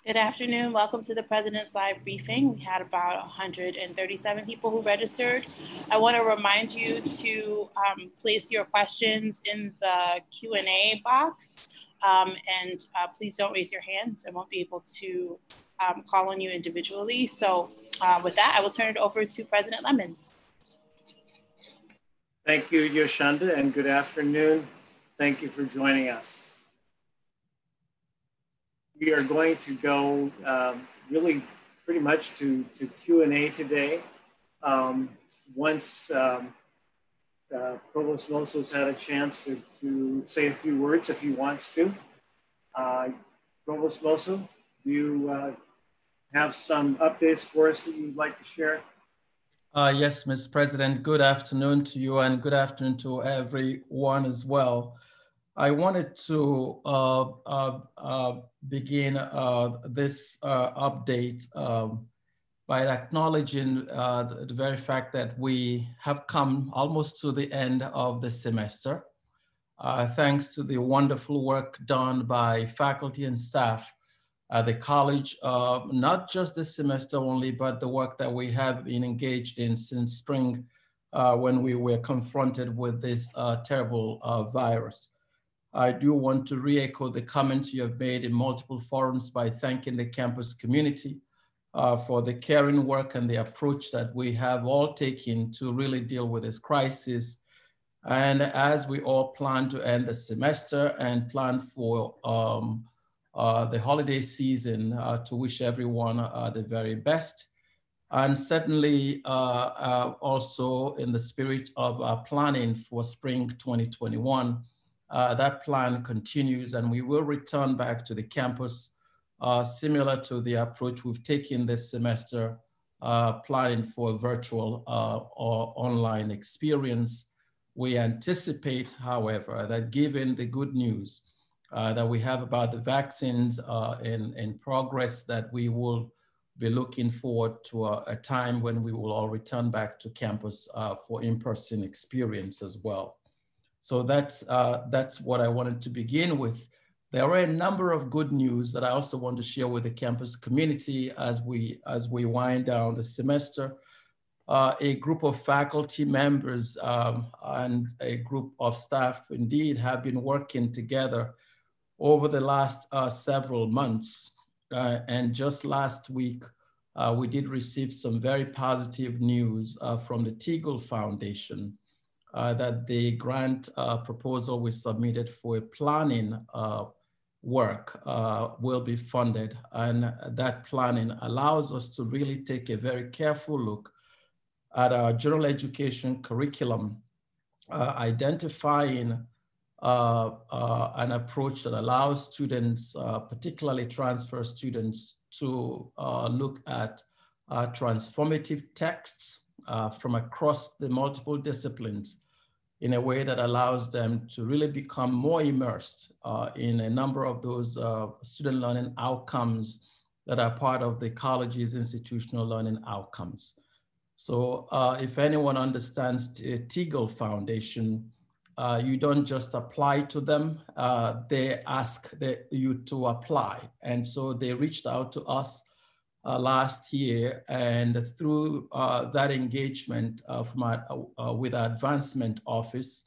Good afternoon. Welcome to the President's Live Briefing. We had about 137 people who registered. I want to remind you to place your questions in the Q&A box, and please don't raise your hands. I won't be able to call on you individually. So with that, I will turn it over to President Lemons. Thank you, Joshunda, and good afternoon. Thank you for joining us. We are going to go really pretty much to Q&A today. Once Provost Nwosu has had a chance to say a few words if he wants to. Provost Nwosu, do you have some updates for us that you'd like to share? Yes, Mr. President, good afternoon to you and good afternoon to everyone as well. I wanted to begin this update by acknowledging the very fact that we have come almost to the end of the semester. Thanks to the wonderful work done by faculty and staff at the college, not just this semester only, but the work that we have been engaged in since spring when we were confronted with this terrible virus. I do want to re-echo the comments you have made in multiple forums by thanking the campus community for the caring work and the approach that we have all taken to really deal with this crisis. And as we all plan to end the semester and plan for the holiday season, to wish everyone the very best. And certainly also in the spirit of planning for spring 2021, that plan continues and we will return back to the campus similar to the approach we've taken this semester, planning for a virtual or online experience. We anticipate, however, that given the good news that we have about the vaccines in progress, that we will be looking forward to a time when we will all return back to campus for in-person experience as well. So that's what I wanted to begin with. There are a number of good news that I also want to share with the campus community as we wind down the semester. A group of faculty members and a group of staff indeed have been working together over the last several months. And just last week, we did receive some very positive news from the Teagle Foundation that the grant proposal we submitted for planning work will be funded. And that planning allows us to really take a very careful look at our general education curriculum, identifying an approach that allows students, particularly transfer students, to look at transformative texts from across the multiple disciplines in a way that allows them to really become more immersed in a number of those student learning outcomes that are part of the college's institutional learning outcomes. So if anyone understands the Teagle Foundation, you don't just apply to them, they ask you to apply. And so they reached out to us last year, and through that engagement with our advancement office,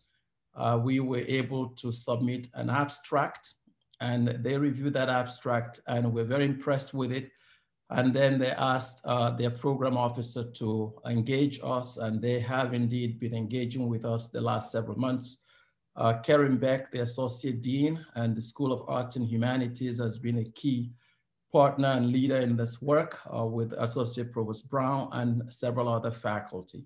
we were able to submit an abstract, and they reviewed that abstract and were very impressed with it. And then they asked their program officer to engage us, and they have indeed been engaging with us the last several months. Karen Beck, the Associate Dean, and the School of Arts and Humanities has been a key partner and leader in this work with Associate Provost Brown and several other faculty.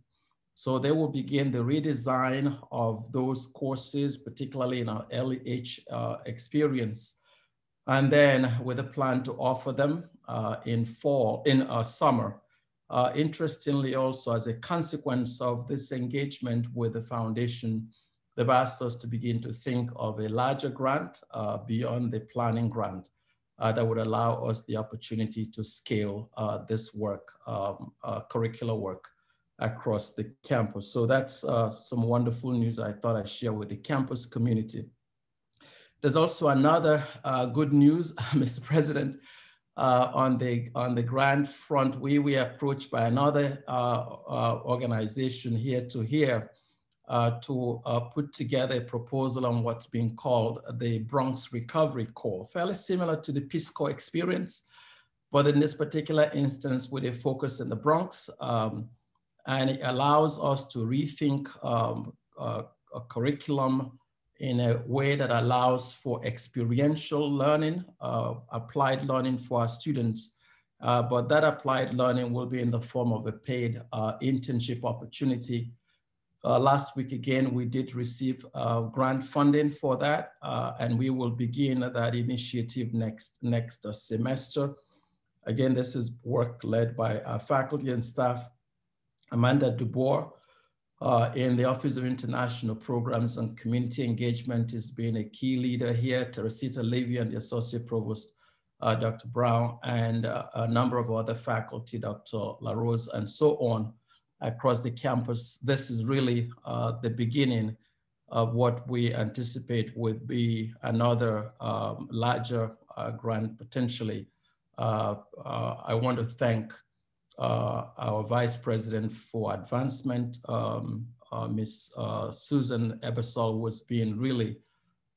So they will begin the redesign of those courses, particularly in our LEH experience. And then with a plan to offer them in summer. Interestingly also, as a consequence of this engagement with the foundation, they've asked us to begin to think of a larger grant beyond the planning grant that would allow us the opportunity to scale this work, curricular work across the campus. So that's some wonderful news I thought I'd share with the campus community. There's also another good news, Mr. President. On the grant front, we were approached by another organization here to put together a proposal on what's being called the Bronx Recovery Corps, fairly similar to the Peace Corps experience, but in this particular instance with a focus in the Bronx. And it allows us to rethink a curriculum in a way that allows for experiential learning, applied learning for our students. But that applied learning will be in the form of a paid internship opportunity. Last week, again, we did receive grant funding for that, and we will begin that initiative next semester. Again, this is work led by our faculty and staff. Amanda Dubois in the Office of International Programs and Community Engagement has been a key leader here. Teresita Levy and the Associate Provost, Dr. Brown, and a number of other faculty, Dr. LaRose, and so on across the campus. This is really the beginning of what we anticipate would be another larger grant potentially. I want to thank our Vice President for Advancement, Ms. Susan Ebersol, was being really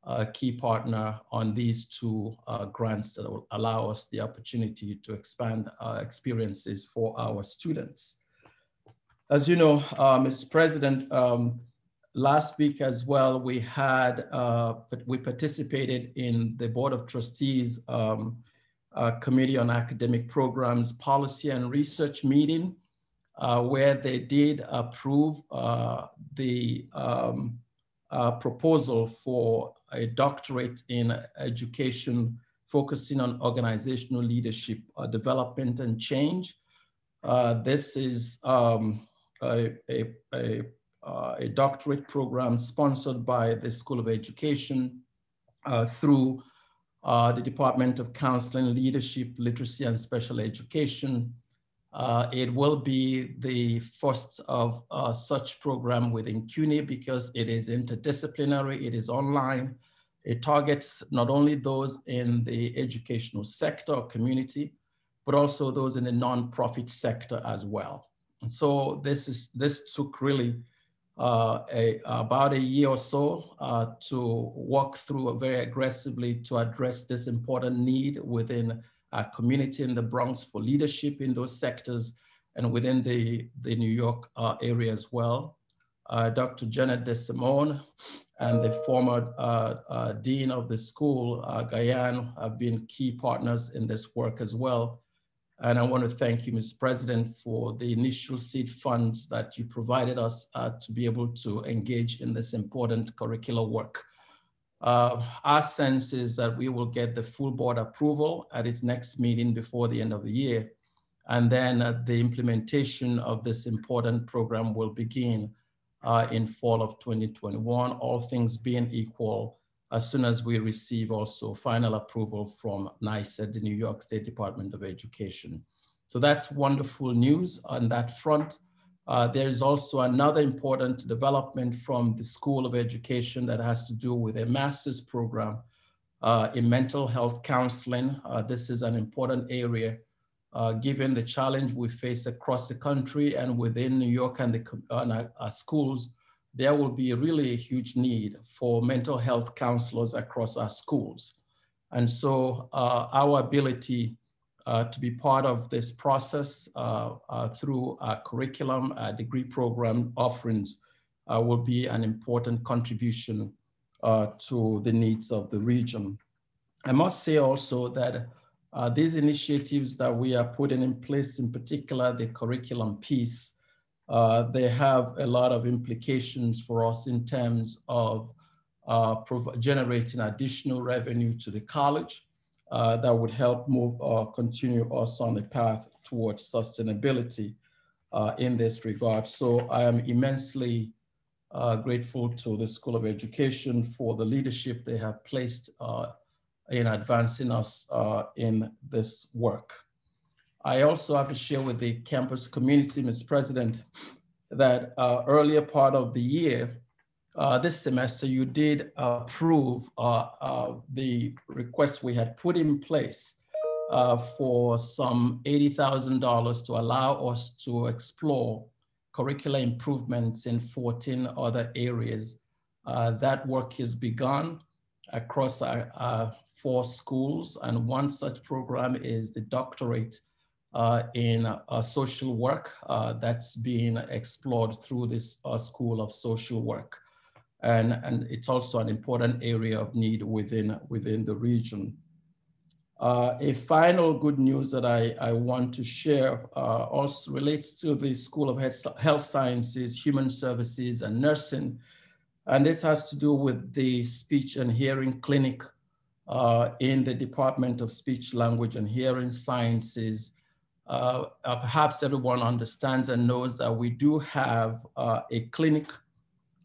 a key partner on these two grants that will allow us the opportunity to expand our experiences for our students. As you know, Mr. President, last week as well, we participated in the Board of Trustees Committee on Academic Programs, Policy and Research meeting, where they did approve the proposal for a doctorate in education, focusing on organizational leadership, development, and change. This is a doctorate program sponsored by the School of Education through the Department of Counseling, Leadership, Literacy, and Special Education. It will be the first of such program within CUNY because it is interdisciplinary, it is online. It targets not only those in the educational sector or community, but also those in the nonprofit sector as well. And so this took really about a year or so to walk through very aggressively to address this important need within our community in the Bronx for leadership in those sectors and within the New York area as well. Dr. Janet DeSimone and the former dean of the school, Gayan, have been key partners in this work as well. And I want to thank you, Mr. President, for the initial seed funds that you provided us to be able to engage in this important curricular work. Our sense is that we will get the full board approval at its next meeting before the end of the year. And then the implementation of this important program will begin in fall of 2021, all things being equal, as soon as we receive also final approval from NYSED, the New York State Department of Education. So that's wonderful news on that front. There is also another important development from the School of Education that has to do with a master's program in mental health counseling. This is an important area given the challenge we face across the country and within New York and our schools. There will be really a huge need for mental health counselors across our schools. And so our ability to be part of this process through our curriculum, our degree program offerings will be an important contribution to the needs of the region. I must say also that these initiatives that we are putting in place, in particular the curriculum piece, they have a lot of implications for us in terms of generating additional revenue to the college that would help move or continue us on the path towards sustainability in this regard. So I am immensely grateful to the School of Education for the leadership they have placed in advancing us in this work. I also have to share with the campus community, Mr. President, that earlier part of the year, this semester, you did approve the request we had put in place for some $80,000 to allow us to explore curricular improvements in 14 other areas. That work has begun across our 4 schools, and one such program is the Doctorate in social work that's being explored through this School of Social Work. And it's also an important area of need within the region. A final good news that I want to share also relates to the School of Health Sciences, Human Services, and Nursing. And this has to do with the Speech and Hearing Clinic in the Department of Speech, Language, and Hearing Sciences. Perhaps everyone understands and knows that we do have a clinic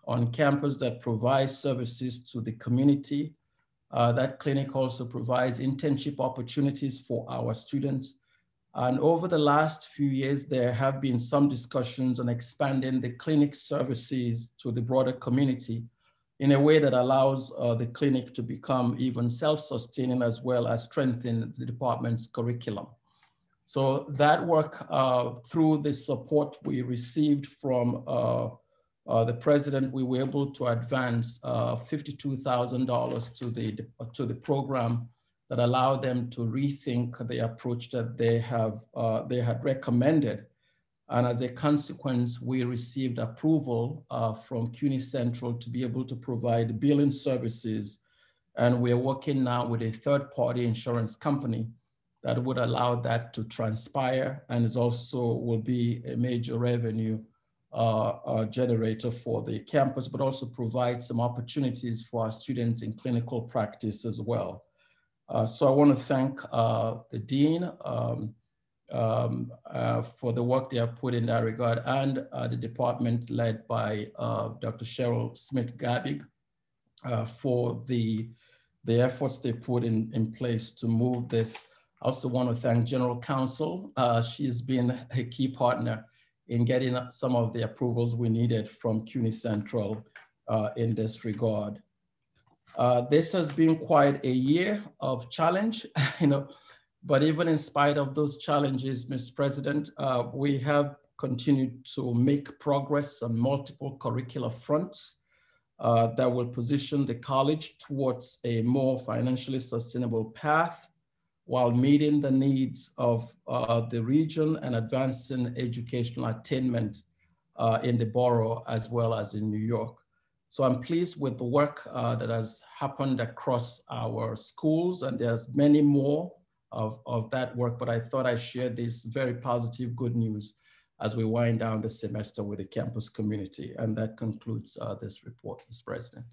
on campus that provides services to the community. That clinic also provides internship opportunities for our students. And over the last few years, there have been some discussions on expanding the clinic services to the broader community in a way that allows the clinic to become even self-sustaining, as well as strengthen the department's curriculum. So that work, through the support we received from the president, we were able to advance $52,000 to the program that allowed them to rethink the approach that they had recommended. And as a consequence, we received approval from CUNY Central to be able to provide billing services. And we're working now with a third-party insurance company that would allow that to transpire, and is also will be a major revenue generator for the campus, but also provide some opportunities for our students in clinical practice as well. So I want to thank the Dean for the work they have put in that regard, and the department led by Dr. Cheryl Smith-Gabig for the efforts they put in place to move this. I also want to thank General Counsel. She's been a key partner in getting some of the approvals we needed from CUNY Central in this regard. This has been quite a year of challenge, but even in spite of those challenges, Mr. President, we have continued to make progress on multiple curricular fronts that will position the college towards a more financially sustainable path, while meeting the needs of the region and advancing educational attainment in the borough as well as in New York. So I'm pleased with the work that has happened across our schools, and there's many more of that work, but I thought I'd share this very positive good news as we wind down the semester with the campus community. And that concludes this report, Mr. President.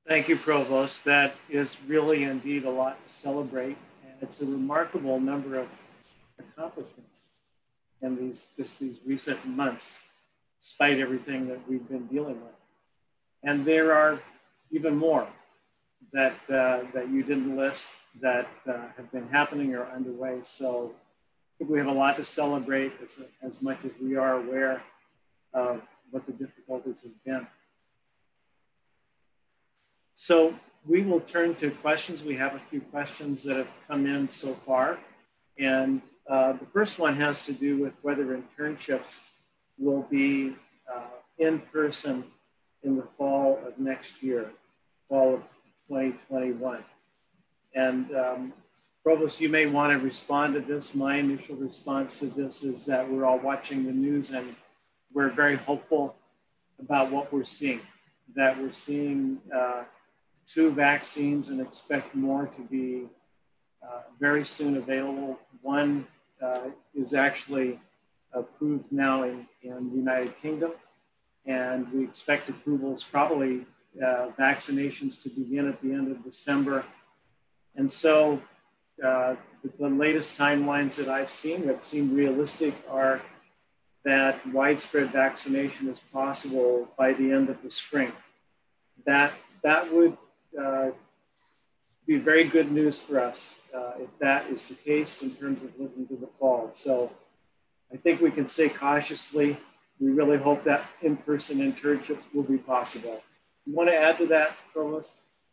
Thank you, Provost. That is really indeed a lot to celebrate. And it's a remarkable number of accomplishments in these recent months, despite everything that we've been dealing with. And there are even more that you didn't list that have been happening or underway. So I think we have a lot to celebrate as much as we are aware of what the difficulties have been. So we will turn to questions. We have a few questions that have come in so far. And the first one has to do with whether internships will be in person in the fall of next year, fall of 2021. And Provost, you may want to respond to this. My initial response to this is that we're all watching the news and we're very hopeful about what we're seeing, that we're seeing 2 vaccines and expect more to be very soon available. One is actually approved now in the United Kingdom, and we expect approvals, probably vaccinations, to begin at the end of December. And so the latest timelines that I've seen that seem realistic are that widespread vaccination is possible by the end of the spring. That would be very good news for us if that is the case in terms of looking to the fall. So I think we can say cautiously, we really hope that in-person internships will be possible. You want to add to that, Provost?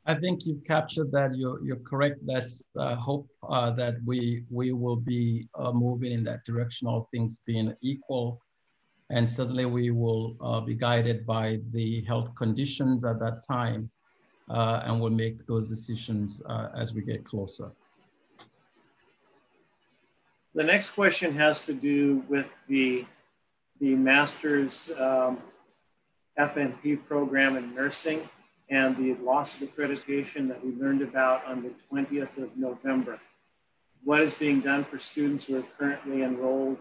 I think you've captured that. You're correct. That's hope that we will be moving in that direction, all things being equal. And certainly we will be guided by the health conditions at that time, and we'll make those decisions as we get closer. The next question has to do with the master's FNP program in nursing and the loss of accreditation that we learned about on the 20th of November. What is being done for students who are currently enrolled,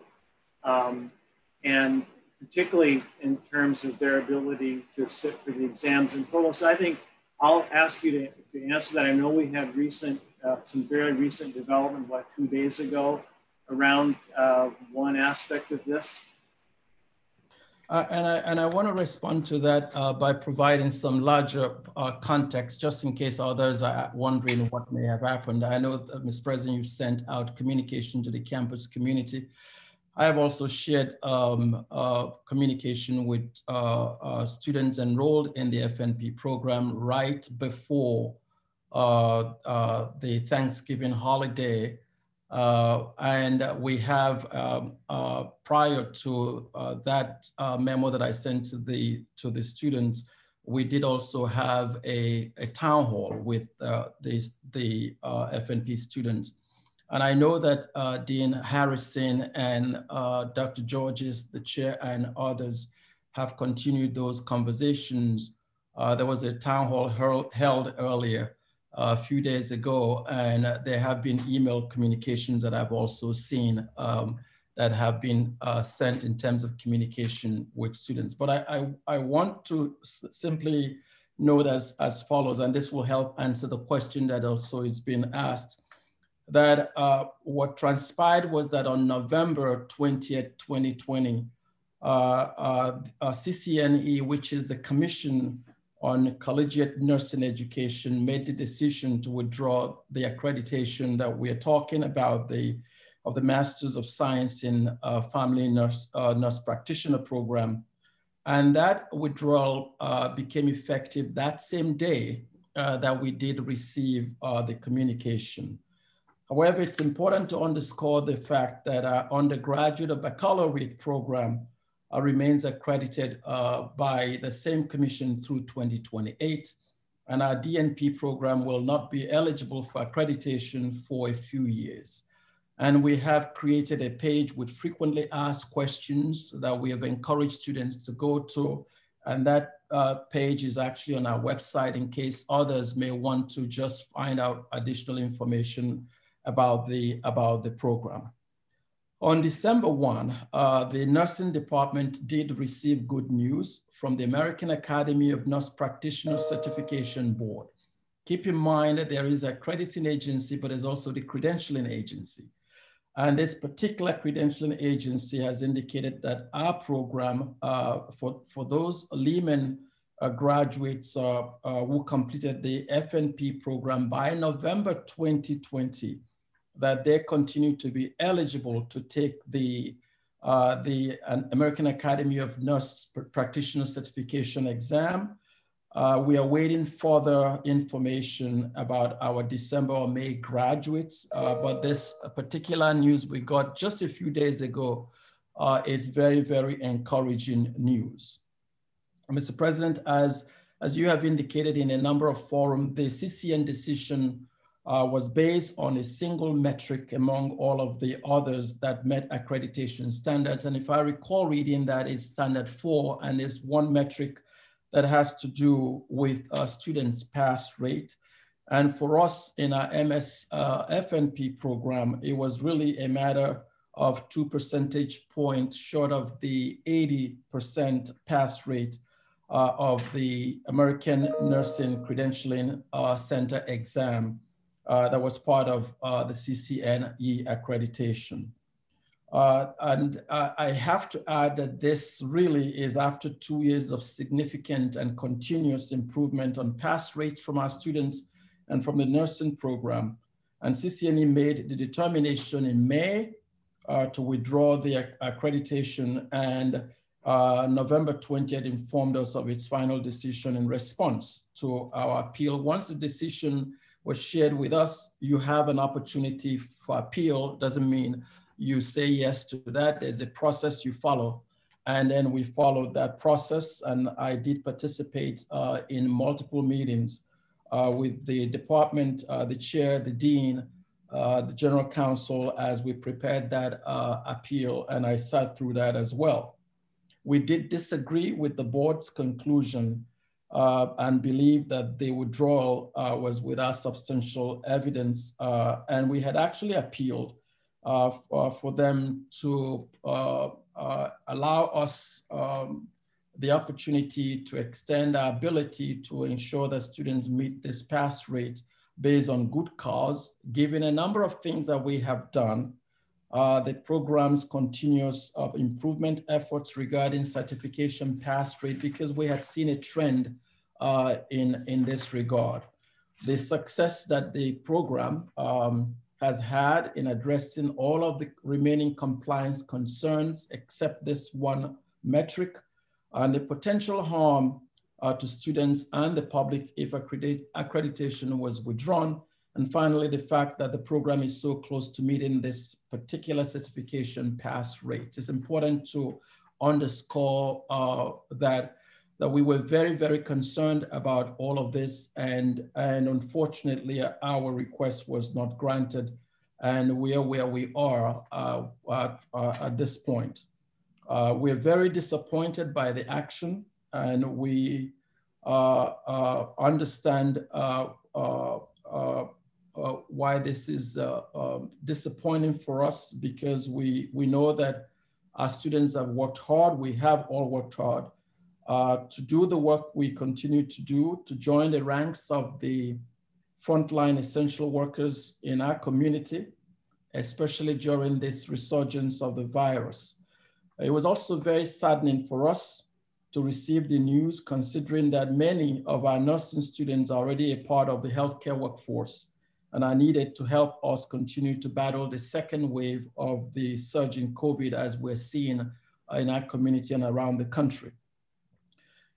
and particularly in terms of their ability to sit for the exams. And Provost, I think I'll ask you to answer that. I know we had some very recent development, 2 days ago, around one aspect of this. And I want to respond to that by providing some larger context, just in case others are wondering what may have happened. I know, Mr. President, you've sent out communication to the campus community. I have also shared communication with students enrolled in the FNP program right before the Thanksgiving holiday. And we have, prior to that memo that I sent to the students, we did also have a town hall with the FNP students. And I know that Dean Harrison and Dr. Georges, the chair, and others have continued those conversations. There was a town hall held earlier a few days ago, and there have been email communications that I've also seen that have been sent in terms of communication with students. But I want to simply note as follows, and this will help answer the question that also is being asked, that what transpired was that on November 20th, 2020, CCNE, which is the Commission on Collegiate Nursing Education, made the decision to withdraw the accreditation that we're talking about, of the Masters of Science in Family Nurse Practitioner Program. And that withdrawal became effective that same day that we did receive the communication. However, it's important to underscore the fact that our undergraduate or baccalaureate program remains accredited by the same commission through 2028. And our DNP program will not be eligible for accreditation for a few years. And we have created a page with frequently asked questions that we have encouraged students to go to. And that page is actually on our website in case others may want to just find out additional information about the program. On December 1, the nursing department did receive good news from the American Academy of Nurse Practitioner Certification Board. Keep in mind that there is a accrediting agency, but there's also the credentialing agency. And this particular credentialing agency has indicated that our program, for those Lehman graduates who completed the FNP program by November 2020, that they continue to be eligible to take the American Academy of Nurse Practitioner Certification exam. We are waiting further information about our December or May graduates, but this particular news we got just a few days ago is very, very encouraging news. Mr. President, as you have indicated in a number of forums, the CCN decision was based on a single metric among all of the others that met accreditation standards. And if I recall reading that, it's standard 4, and it's one metric that has to do with students' pass rate. And for us in our MS FNP program, it was really a matter of 2 percentage points short of the 80% pass rate of the American Nursing Credentialing Center exam that was part of the CCNE accreditation. And I have to add that this really is after 2 years of significant and continuous improvement on pass rates from our students and from the nursing program. And CCNE made the determination in May to withdraw the accreditation. And November 20th informed us of its final decision in response to our appeal. Once the decision was shared with us, you have an opportunity for appeal. Doesn't mean you say yes to that. There's a process you follow. And then we followed that process. And I did participate in multiple meetings with the department, the chair, the dean, the general counsel, as we prepared that appeal. And I sat through that as well. We did disagree with the board's conclusion and believe that the withdrawal was without substantial evidence. And we had actually appealed for them to allow us the opportunity to extend our ability to ensure that students meet this pass rate based on good cause, given a number of things that we have done. The program's continuous improvement efforts regarding certification pass rate, because we had seen a trend in this regard. The success that the program has had in addressing all of the remaining compliance concerns, except this one metric, and the potential harm to students and the public if accreditation was withdrawn. And finally, the fact that the program is so close to meeting this particular certification pass rate. It's important to underscore that we were very, very concerned about all of this. And unfortunately, our request was not granted. And we are where we are at this point. We're very disappointed by the action, and we understand why this is disappointing for us, because we know that our students have worked hard. We have all worked hard to do the work we continue to do, to join the ranks of the frontline essential workers in our community, especially during this resurgence of the virus. It was also very saddening for us to receive the news, considering that many of our nursing students are already a part of the healthcare workforce and are needed to help us continue to battle the second wave of the surge in COVID, as we're seeing in our community and around the country.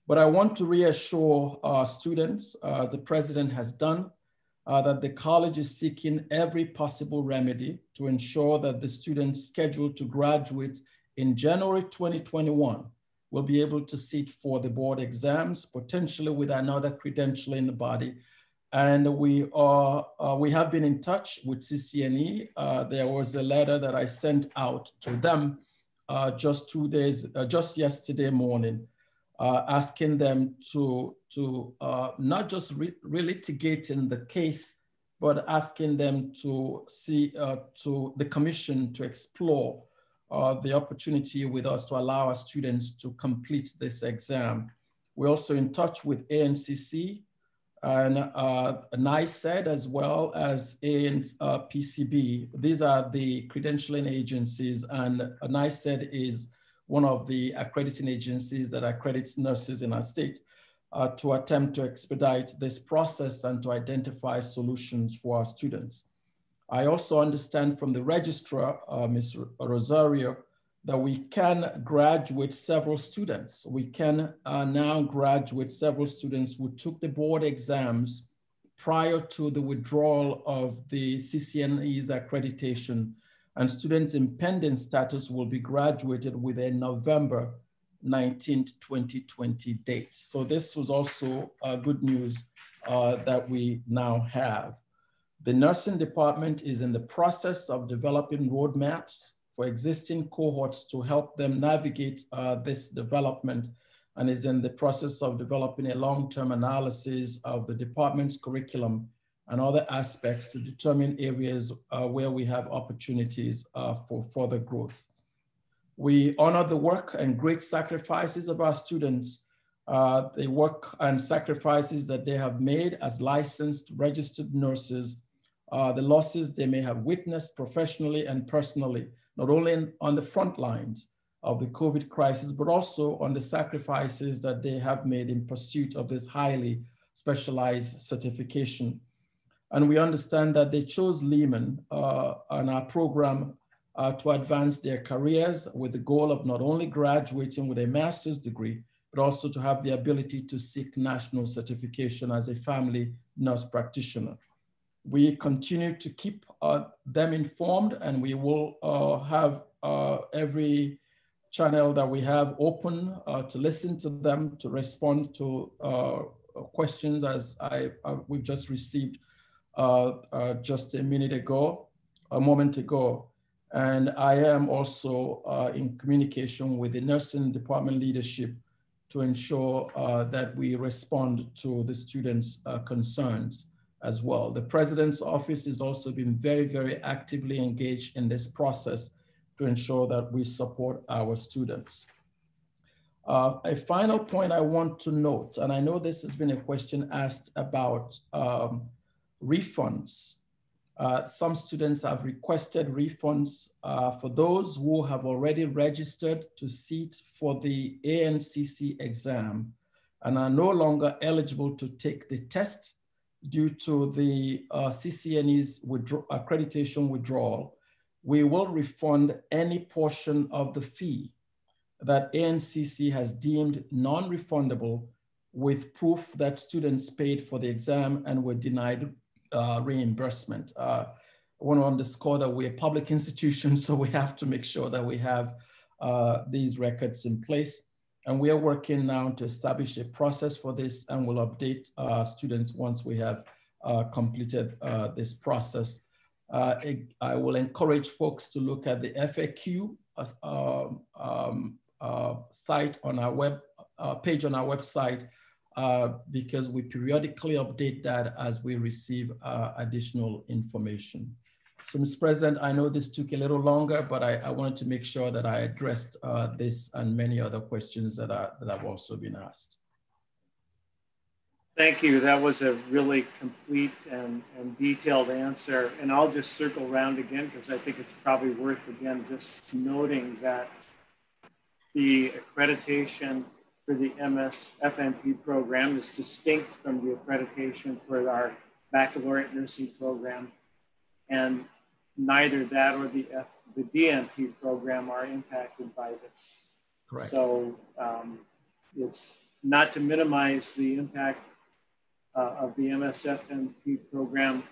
But I want to reassure our students, as the president has done, that the college is seeking every possible remedy to ensure that the students scheduled to graduate in January 2021 will be able to sit for the board exams, potentially with another credentialing body. And we have been in touch with CCNE. There was a letter that I sent out to them just yesterday morning, asking them to not just re-litigating the case, but asking them to see to the commission to explore the opportunity with us to allow our students to complete this exam. We're also in touch with ANCC and NICED, as well as PCB. These are the credentialing agencies, and NICED is one of the accrediting agencies that accredits nurses in our state, to attempt to expedite this process and to identify solutions for our students. I also understand from the registrar, Ms. Rosario, that we can graduate several students. We can now graduate several students who took the board exams prior to the withdrawal of the CCNE's accreditation, and students in pending status will be graduated with a November 19th, 2020 date. So this was also good news that we now have. The nursing department is in the process of developing roadmaps for existing cohorts to help them navigate this development, and is in the process of developing a long-term analysis of the department's curriculum and other aspects to determine areas where we have opportunities for further growth. We honor the work and great sacrifices of our students, the work and sacrifices that they have made as licensed registered nurses, the losses they may have witnessed professionally and personally, not only on the front lines of the COVID crisis, but also on the sacrifices that they have made in pursuit of this highly specialized certification. And we understand that they chose Lehman and our program to advance their careers with the goal of not only graduating with a master's degree, but also to have the ability to seek national certification as a family nurse practitioner. We continue to keep them informed, and we will have every channel that we have open to listen to them, to respond to questions as we've just received just a moment ago. And I am also in communication with the nursing department leadership to ensure that we respond to the students' concerns as well. The President's office has also been very, very actively engaged in this process to ensure that we support our students. A final point I want to note, and I know this has been a question asked about refunds. Some students have requested refunds for those who have already registered to sit for the ANCC exam and are no longer eligible to take the test due to the CCNE's accreditation withdrawal. We will refund any portion of the fee that ANCC has deemed non-refundable with proof that students paid for the exam and were denied reimbursement. I want to underscore that we're a public institution, so we have to make sure that we have these records in place. And we are working now to establish a process for this, and we'll update students once we have completed this process. I will encourage folks to look at the FAQ site on our web page on our website because we periodically update that as we receive additional information. So, Mr. President, I know this took a little longer, but I wanted to make sure that I addressed this and many other questions that have also been asked. Thank you. That was a really complete and detailed answer. And I'll just circle around again because I think it's probably worth, again, just noting that the accreditation for the MS-FNP program is distinct from the accreditation for our baccalaureate nursing program. And neither that or the DNP program are impacted by this. Correct. So it's not to minimize the impact of the MS-FNP program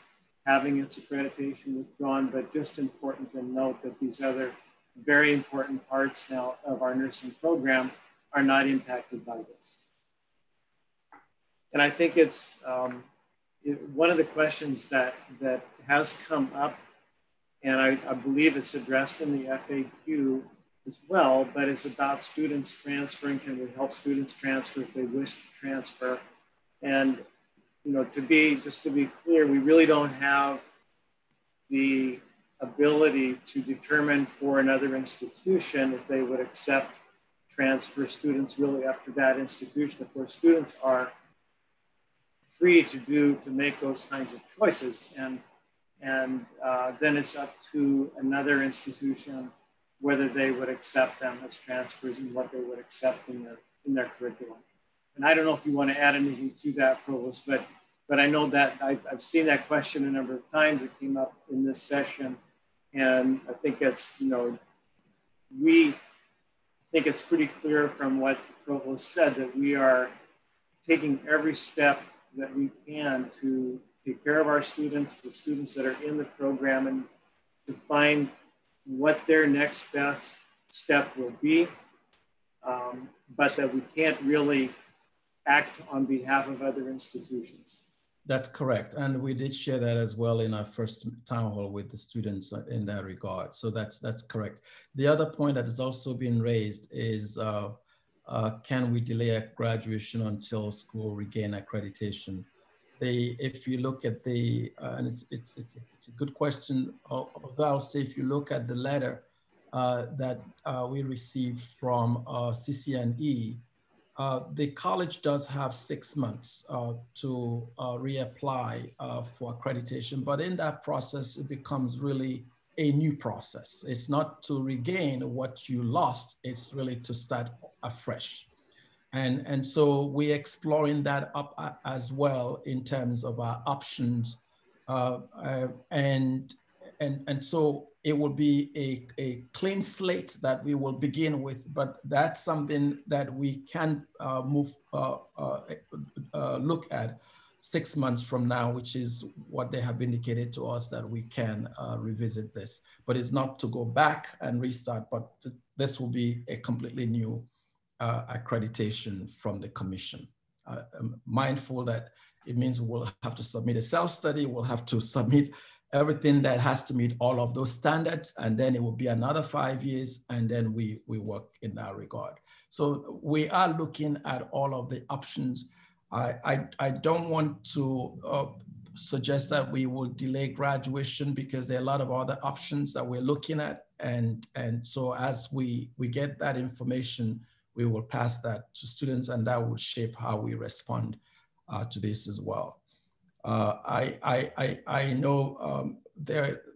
having its accreditation withdrawn, but just important to note that these other very important parts now of our nursing program are not impacted by this. And I think it's one of the questions that has come up, and I believe it's addressed in the FAQ as well, but it's about students transferring. Can we help students transfer if they wish to transfer? And just to be clear, we really don't have the ability to determine for another institution if they would accept transfer students really up to that institution. Of course, students are free to make those kinds of choices, and then it's up to another institution whether they would accept them as transfers and what they would accept in their curriculum. And I don't know if you want to add anything to that, Provost, but I know that I've seen that question a number of times. It came up in this session, and I think it's, we think it's pretty clear from what the Provost said that we are taking every step that we can to take care of our students, the students that are in the program, and to find what their next best step will be, but that we can't really act on behalf of other institutions. That's correct. And we did share that as well in our first town hall with the students in that regard. So that's correct. The other point that has also been raised is, can we delay graduation until school regain accreditation? If you look at and it's a good question, although I'll say if you look at the letter that we received from CCNE, the college does have 6 months to reapply for accreditation, but in that process, it becomes really a new process. It's not to regain what you lost, it's really to start afresh. And so we're exploring that up as well in terms of our options. And so it will be a clean slate that we will begin with, but that's something that we can look at 6 months from now, which is what they have indicated to us that we can revisit this. But it's not to go back and restart, but this will be a completely new accreditation from the commission. I'm mindful that it means we'll have to submit a self-study, we'll have to submit everything that has to meet all of those standards, and then it will be another 5 years, and then we work in that regard. So we are looking at all of the options. I don't want to suggest that we will delay graduation because there are a lot of other options that we're looking at. And so as we get that information, we will pass that to students, and that will shape how we respond to this as well. I know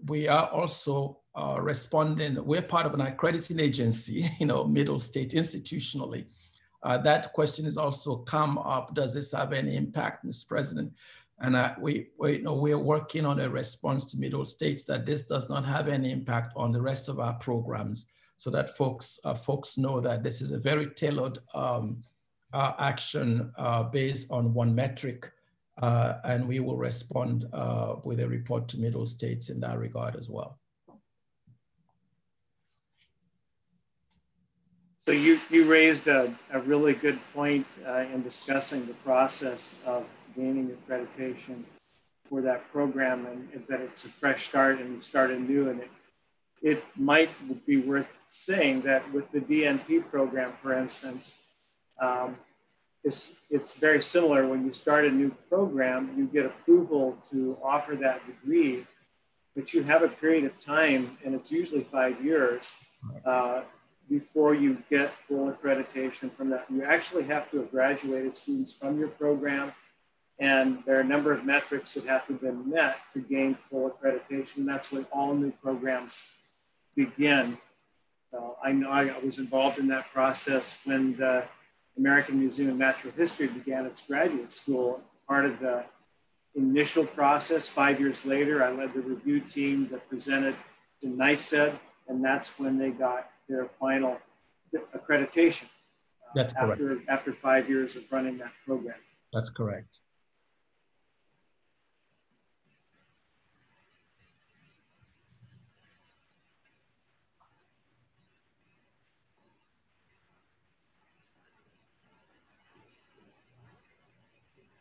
we are also responding. We're part of an accrediting agency, Middle State institutionally. That question has also come up. Does this have any impact, Mr. President? And we're working on a response to Middle States that this does not have any impact on the rest of our programs, so that folks know that this is a very tailored action based on one metric, and we will respond with a report to Middle States in that regard as well. So you raised a really good point in discussing the process of gaining accreditation for that program, and that it's a fresh start and you start anew. And it might be worth saying that with the DNP program, for instance, it's very similar. When you start a new program, you get approval to offer that degree, but you have a period of time, and it's usually 5 years, before you get full accreditation from that. You actually have to have graduated students from your program, and there are a number of metrics that have to be met to gain full accreditation. That's when all new programs begin. I know I was involved in that process when the American Museum of Natural History began its graduate school. Part of the initial process, 5 years later, I led the review team that presented to NYSED, and that's when they got their final accreditation. That's correct. After 5 years of running that program. That's correct.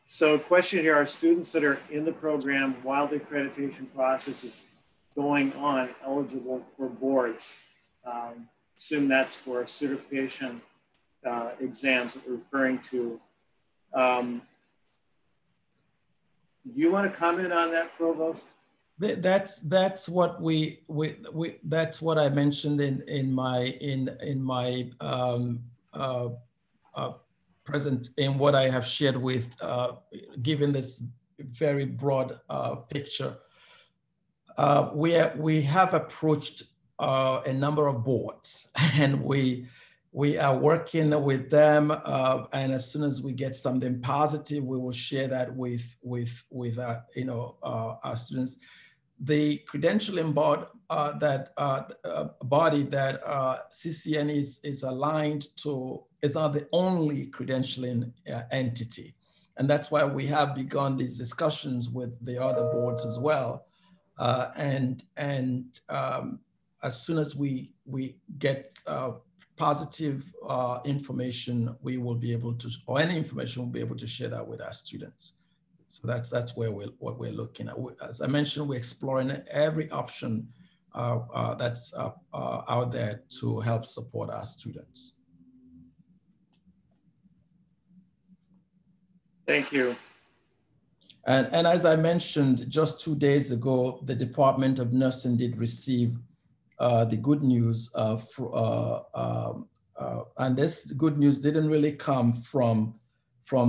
So question here, are students that are in the program while the accreditation process is going on eligible for boards? Assume that's for certification exams that we're referring to. Do you want to comment on that, Provost? That's what that's what I mentioned in my in what I have shared with, given this very broad picture. We have approached a number of boards, and we are working with them. And as soon as we get something positive, we will share that with our students. The credentialing board body that CCN is aligned to is not the only credentialing entity. And that's why we have begun these discussions with the other boards as well. As soon as we get positive information, we will be able to, or any information, we'll be able to share that with our students. So that's what we're looking at. As I mentioned, we're exploring every option that's out there to help support our students. Thank you. And as I mentioned, just 2 days ago, the Department of Nursing did receive the good news and this good news didn't really come from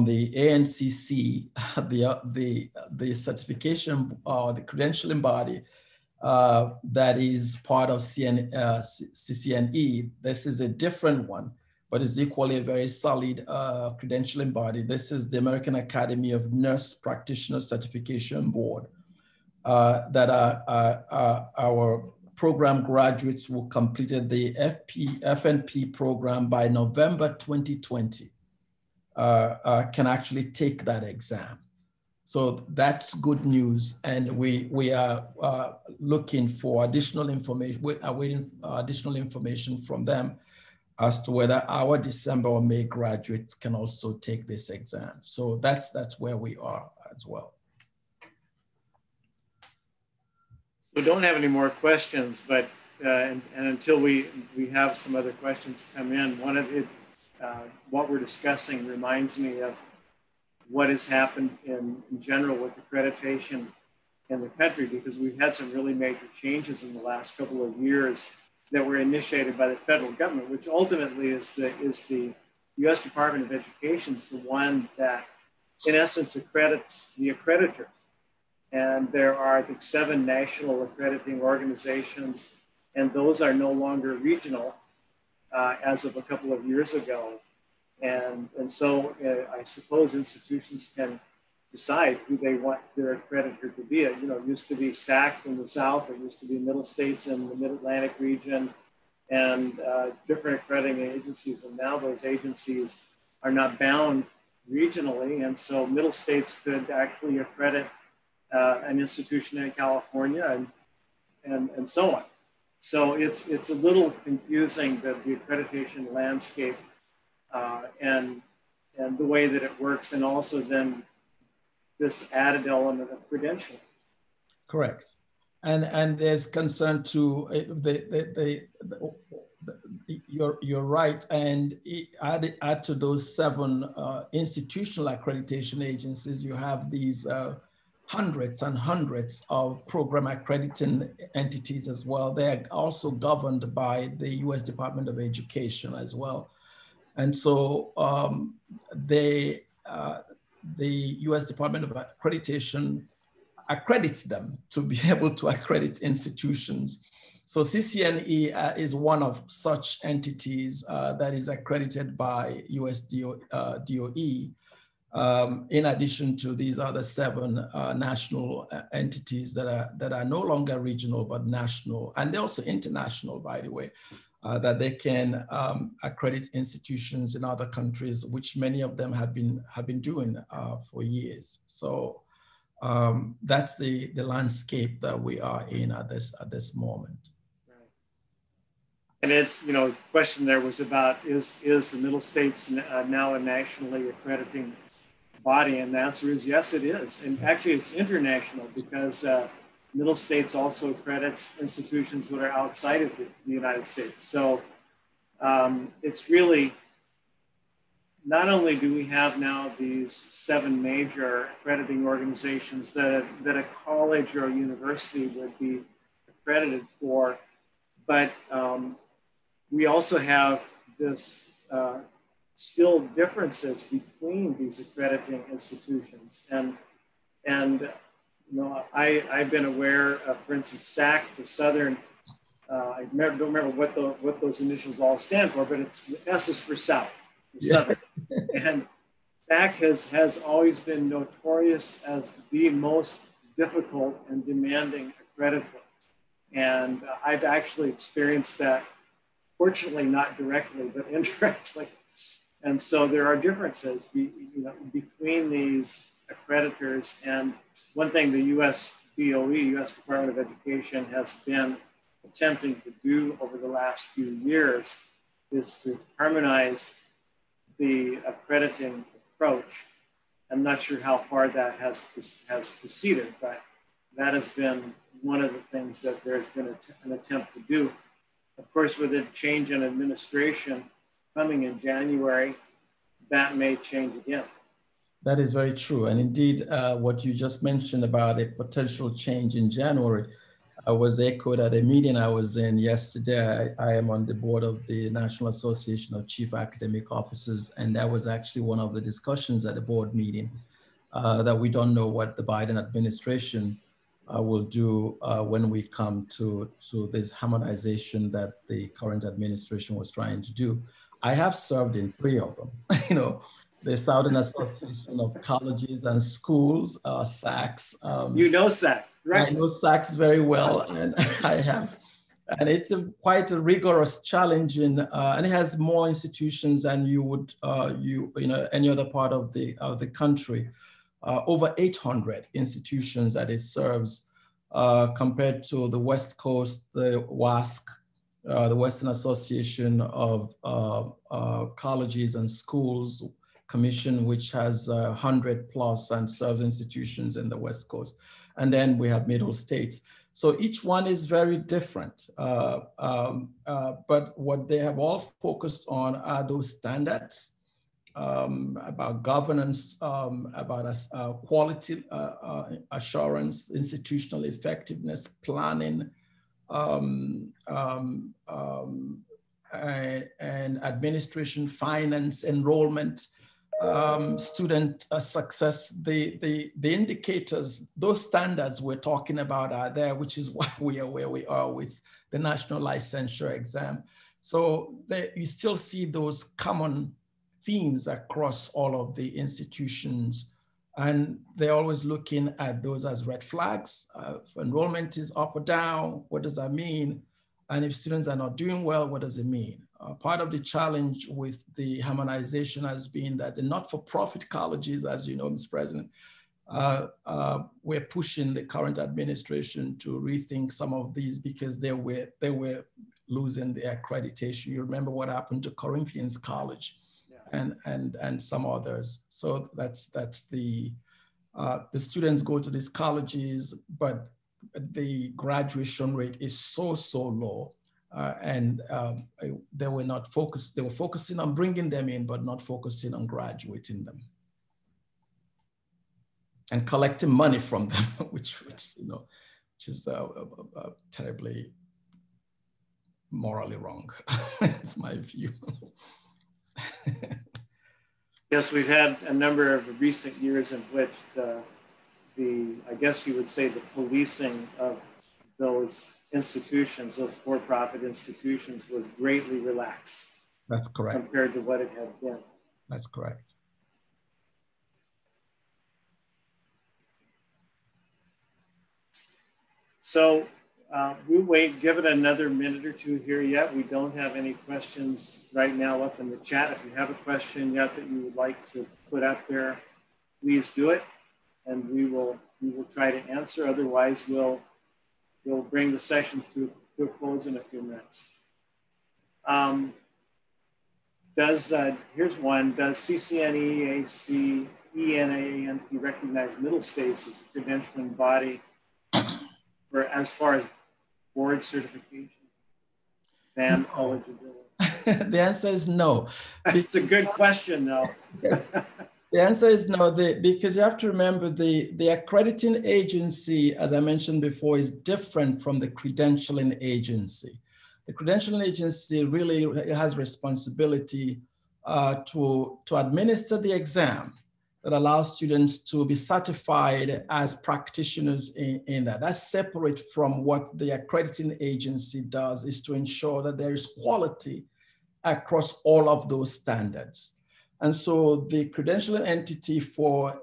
the ANCC, the certification or the credentialing body that is part of CCNE. This is a different one, but it's equally a very solid credentialing body. This is the American Academy of Nurse Practitioner Certification Board that our program graduates who completed the FNP program by November 2020 can actually take that exam. So that's good news, and we are looking for additional information. We are waiting additional information from them as to whether our December or May graduates can also take this exam. So that's where we are as well. We don't have any more questions, but and until we have some other questions come in, one of it, what we're discussing reminds me of what has happened in general with accreditation in the country, because we've had some really major changes in the last couple of years that were initiated by the federal government, which ultimately is the U.S. Department of Education is the one that, in essence, accredits the accreditors. And there are, I think, 7 national accrediting organizations, and those are no longer regional as of a couple of years ago. And so I suppose institutions can decide who they want their accreditor to be. It used to be SAC in the South, it used to be Middle States in the Mid-Atlantic region, and different accrediting agencies. And now those agencies are not bound regionally. And so Middle States could actually accredit an institution in California and so on. So it's a little confusing, the accreditation landscape and the way that it works, and also then this added element of credentialing. Correct, and there's concern to you're right, and add to those 7 institutional accreditation agencies, you have these hundreds and hundreds of program accrediting entities as well. They are also governed by the U.S. Department of Education as well. And so the U.S. Department of Accreditation accredits them to be able to accredit institutions. So CCNE is one of such entities that is accredited by US DOE, in addition to these other 7 national entities that are no longer regional but national, and they're also international, by the way. That they can accredit institutions in other countries, which many of them have been doing for years. So that's the landscape that we are in at this moment. Right. And it's, question there was about, is the Middle States now a nationally accrediting body? And the answer is yes, it is. And actually it's international, because Middle States also accredits institutions that are outside of the United States. So it's really, not only do we have now these 7 major accrediting organizations that a college or a university would be accredited for, but we also have this still differences between these accrediting institutions. And I've been aware of, for instance, SAC, the Southern, I don't remember what those initials all stand for, but it's the S is for South, for Southern. And SAC has always been notorious as the most difficult and demanding accreditor. And I've actually experienced that, fortunately not directly, but indirectly. And so there are differences between these accreditors. And one thing the US DOE, US Department of Education, has been attempting to do over the last few years is to harmonize the accrediting approach. I'm not sure how far that has proceeded, but that has been one of the things that there's been an attempt to do. Of course, with a change in administration coming in January, that may change again. That is very true. And indeed, what you just mentioned about a potential change in January was echoed at a meeting I was in yesterday. I am on the board of the National Association of Chief Academic Officers, and that was actually one of the discussions at the board meeting, that we don't know what the Biden administration will do when we come to this harmonization that the current administration was trying to do. I have served in 3 of them, the Southern Association of Colleges and Schools, SACS. You know SACS, right? I know SACS very well, and I have And it's quite a rigorous challenge, and it has more institutions than you would, any other part of the country. Over 800 institutions that it serves, compared to the West Coast, the WASC, the Western Association of Colleges and Schools Commission, which has 100+ and serves institutions in the West Coast. And then we have Middle States. So each one is very different. But what they have all focused on are those standards about governance, about quality assurance, institutional effectiveness, planning, and administration, finance, enrollment, student success. The indicators, those standards we're talking about are there, which is why we are where we are with the national licensure exam. So you still see those common themes across all of the institutions, and they're always looking at those as red flags. If enrollment is up or down, what does that mean? And if students are not doing well, what does it mean? Part of the challenge with the harmonization has been that the not-for-profit colleges, as you know, Mr. President, we're pushing the current administration to rethink some of these because they were losing their accreditation. You remember what happened to Corinthians College, yeah, and some others. So that's the students go to these colleges, but the graduation rate is so low. They were not focused. They were focusing on bringing them in, but not focusing on graduating them and collecting money from them, which is terribly morally wrong. It's my view. Yes, we've had a number of recent years in which I guess you would say the policing of those institutions, those for-profit institutions, was greatly relaxed. That's correct. Compared to what it had been. That's correct. So we'll wait, give it another minute or two here yet. We don't have any questions right now up in the chat. If you have a question yet that you would like to put up there, please do it, and we will try to answer. Otherwise, we'll bring the sessions to a close in a few minutes. Here's one, does CCNE, ENAANP recognize Middle States as a credentialing body for as far as board certification and eligibility? The answer is no. It's a good question, though. Yes. The answer is no, because you have to remember the accrediting agency, as I mentioned before, is different from the credentialing agency. The credentialing agency really has responsibility to administer the exam that allows students to be certified as practitioners in that. That's separate from what the accrediting agency does, is to ensure that there is quality across all of those standards. And so the credentialing entity for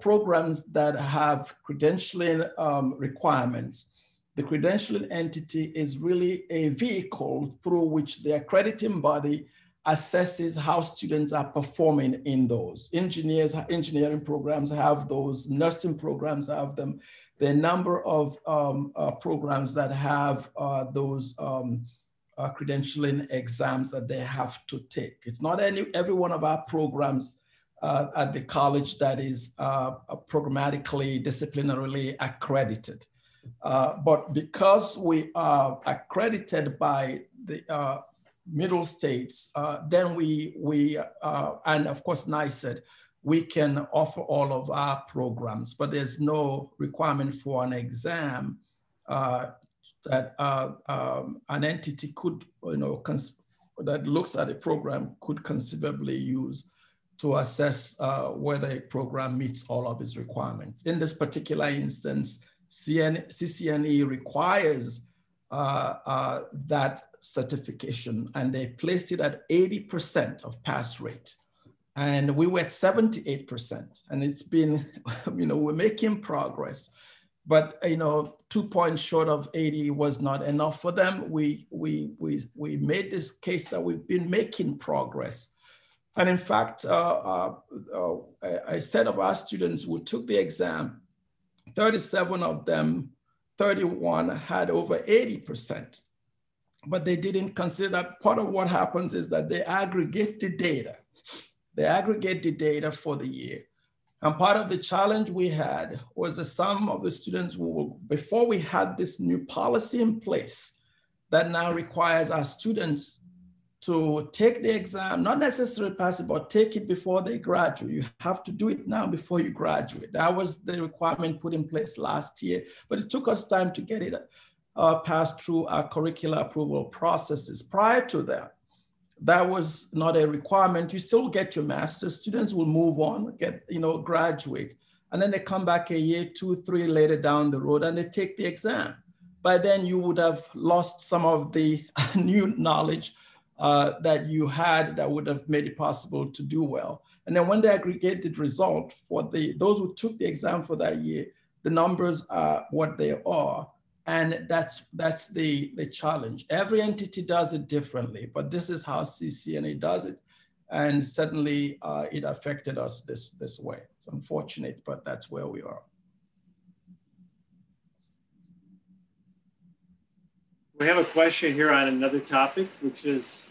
programs that have credentialing requirements, the credentialing entity is really a vehicle through which the accrediting body assesses how students are performing in those. Engineering programs have those, nursing programs have them. There are a number of programs that have those credentialing exams that they have to take. It's not every one of our programs at the college that is programmatically, disciplinarily accredited. But because we are accredited by the Middle States, then we and of course NICED, we can offer all of our programs, but there's no requirement for an exam that an entity could, that looks at a program could conceivably use to assess whether a program meets all of its requirements. In this particular instance, CCNE requires that certification, and they placed it at 80% of pass rate. And we were at 78%. And it's been, we're making progress. But 2 points short of 80 was not enough for them. We made this case that we've been making progress. And in fact, a set of our students who took the exam, 37 of them, 31 had over 80%. But they didn't consider that part of what happens is that they aggregate the data. They aggregate the data for the year. And part of the challenge we had was that some of the students who, before we had this new policy in place that now requires our students to take the exam, not necessarily pass it, but take it before they graduate. You have to do it now before you graduate. That was the requirement put in place last year, but it took us time to get it passed through our curricular approval processes. Prior to that, that was not a requirement. You still get your master's. Students will move on, graduate, and then they come back a year, 2, 3 later down the road, and they take the exam. By then, you would have lost some of the new knowledge that you had that would have made it possible to do well. And then when they aggregate the result for those who took the exam for that year, the numbers are what they are. And that's the challenge. Every entity does it differently, but this is how CCNA does it. And certainly it affected us this way. It's unfortunate, but that's where we are. We have a question here on another topic, which is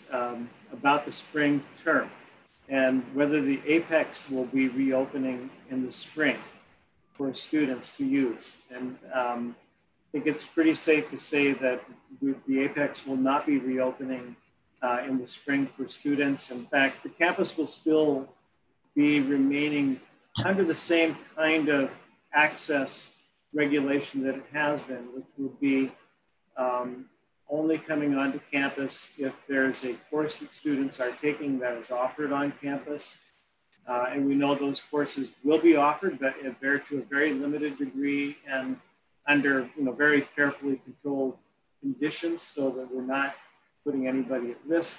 about the spring term and whether the Apex will be reopening in the spring for students to use. And I think it's pretty safe to say that the Apex will not be reopening in the spring for students. In fact, the campus will still be remaining under the same kind of access regulation that it has been, which would be only coming onto campus if there's a course that students are taking that is offered on campus. And we know those courses will be offered, but to a very limited degree and under very carefully controlled conditions so that we're not putting anybody at risk.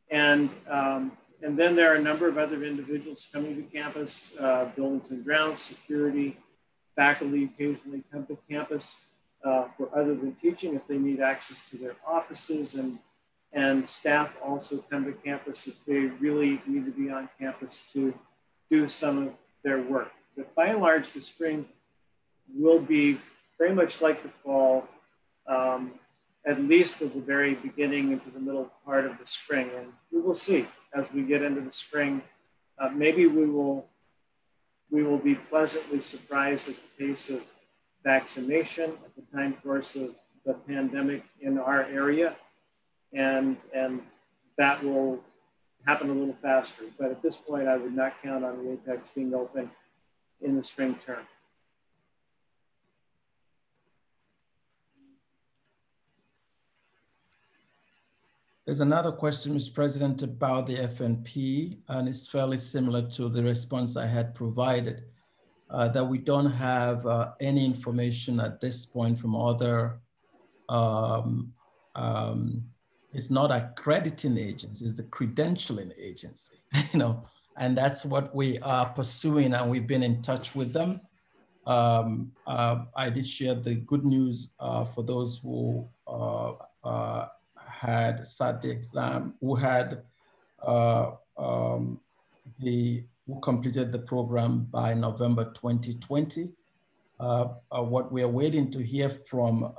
And then there are a number of other individuals coming to campus, buildings and grounds, security, faculty occasionally come to campus for other than teaching if they need access to their offices, and staff also come to campus if they really need to be on campus to do some of their work. But by and large, the spring will be very much like the fall, at least at the very beginning into the middle part of the spring. And we will see as we get into the spring, maybe we will be pleasantly surprised at the pace of vaccination at the time course of the pandemic in our area. And that will happen a little faster. But at this point, I would not count on the Apex being open in the spring term. There's another question, Mr. President, about the FNP, and it's fairly similar to the response I had provided, that we don't have any information at this point from other, it's not accrediting agencies, it's the credentialing agency, and that's what we are pursuing, and we've been in touch with them. I did share the good news for those who had sat the exam, who completed the program by November 2020. What we are waiting to hear from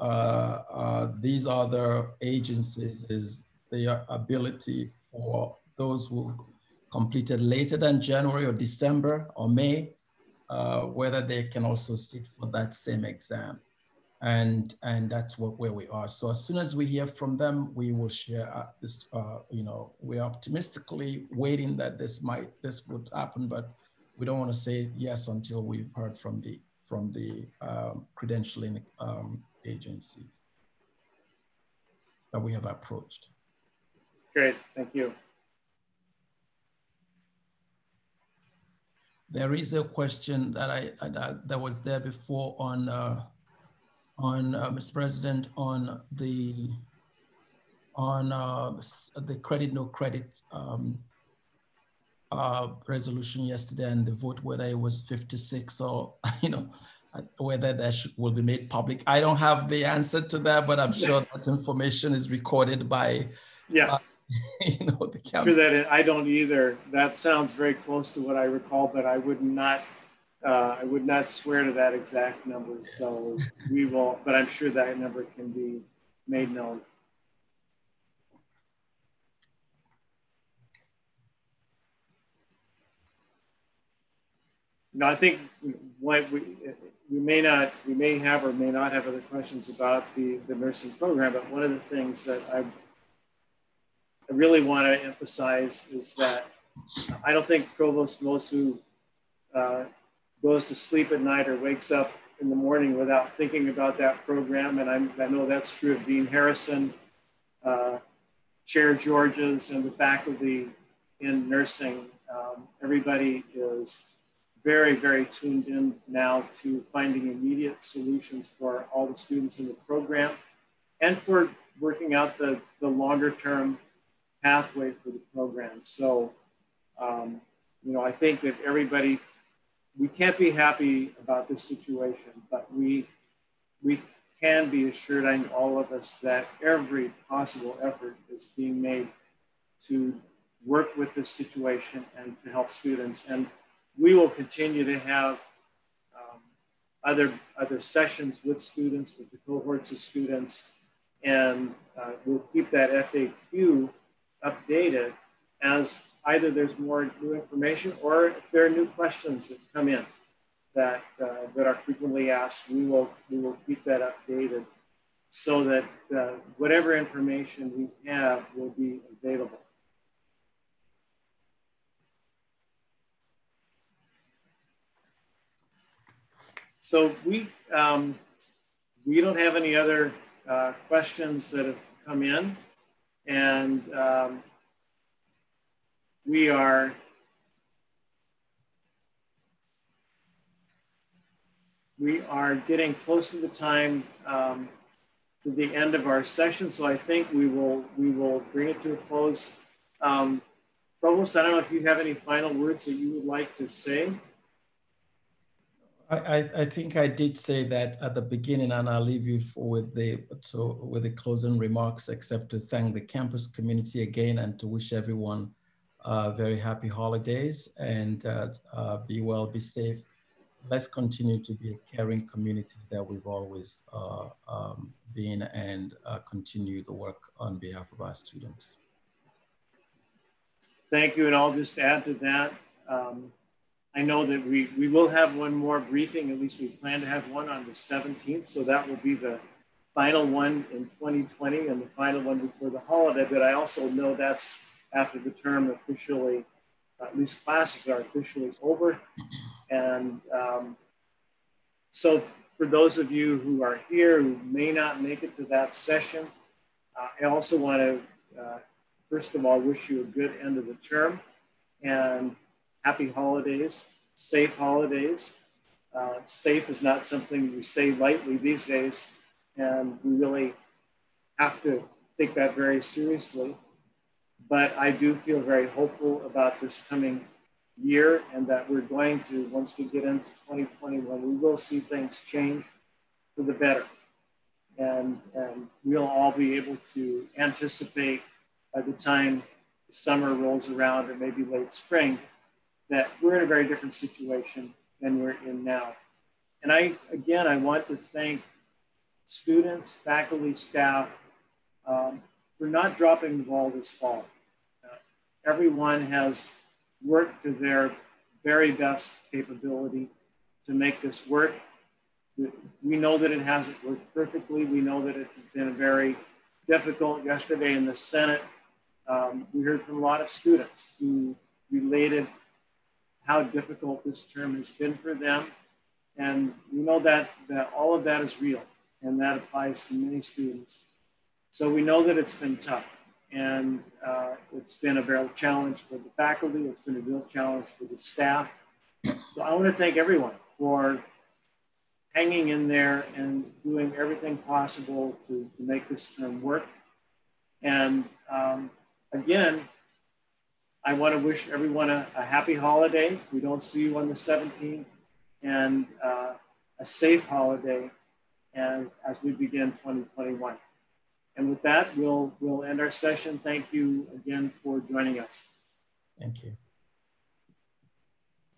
these other agencies is their ability for those who completed later than January or December or May, whether they can also sit for that same exam. And that's where we are. So as soon as we hear from them, we will share this, we're optimistically waiting that this would happen, but we don't want to say yes until we've heard from the credentialing agencies that we have approached. Great, thank you. There is a question that that was there before on Mr. President, on the credit, no credit resolution yesterday and the vote, whether it was 56 or, whether that will be made public. I don't have the answer to that, but I'm sure that information is recorded by, yeah. The campus. Sure that I don't either. That sounds very close to what I recall, but I would not swear to that exact number. So we will, but I'm sure that number can be made known. No, I think what we may have or may not have other questions about the nursing program, but one of the things that I really want to emphasize is that I don't think Provost Nwosu goes to sleep at night or wakes up in the morning without thinking about that program. And I know that's true of Dean Harrison, Chair Georges, and the faculty in nursing. Everybody is very, very tuned in now to finding immediate solutions for all the students in the program and for working out the longer term pathway for the program. So, I think that everybody, we can't be happy about this situation, but we can be assured, I know all of us, that every possible effort is being made to work with this situation and to help students. And we will continue to have other sessions with students, with the cohorts of students, and we'll keep that FAQ updated as either there's more new information or if there are new questions that come in that are frequently asked. We will keep that updated so that whatever information we have will be available. So we don't have any other questions that have come in, and we are getting close to the time to the end of our session. So I think we will bring it to a close. Provost, I don't know if you have any final words that you would like to say. I think I did say that at the beginning, and I'll leave you with the closing remarks, except to thank the campus community again and to wish everyone very happy holidays, and be well, be safe. Let's continue to be a caring community that we've always been, and continue the work on behalf of our students. Thank you, and I'll just add to that. I know that we will have one more briefing, at least we plan to have one on the 17th. So that will be the final one in 2020 and the final one before the holiday. But I also know that's after the term officially, at least classes are officially over. And so for those of you who are here who may not make it to that session, I also want to, first of all, wish you a good end of the term and happy holidays, safe holidays. Safe is not something we say lightly these days, and we really have to take that very seriously. But I do feel very hopeful about this coming year, and that we're going to, once we get into 2021, we will see things change for the better. And we'll all be able to anticipate by the time the summer rolls around, or maybe late spring, that we're in a very different situation than we're in now. And I want to thank students, faculty, staff for not dropping the ball this fall. Everyone has worked to their very best capability to make this work. We know that it hasn't worked perfectly. We know that it's been very difficult. Yesterday in the Senate, we heard from a lot of students who related how difficult this term has been for them. And we know that all of that is real, and that applies to many students. So we know that it's been tough, and it's been a real challenge for the faculty. It's been a real challenge for the staff. So I want to thank everyone for hanging in there and doing everything possible to make this term work. And again, I want to wish everyone a happy holiday. We don't see you on the 17th. And a safe holiday, and as we begin 2021. And with that, we'll end our session. Thank you again for joining us. Thank you.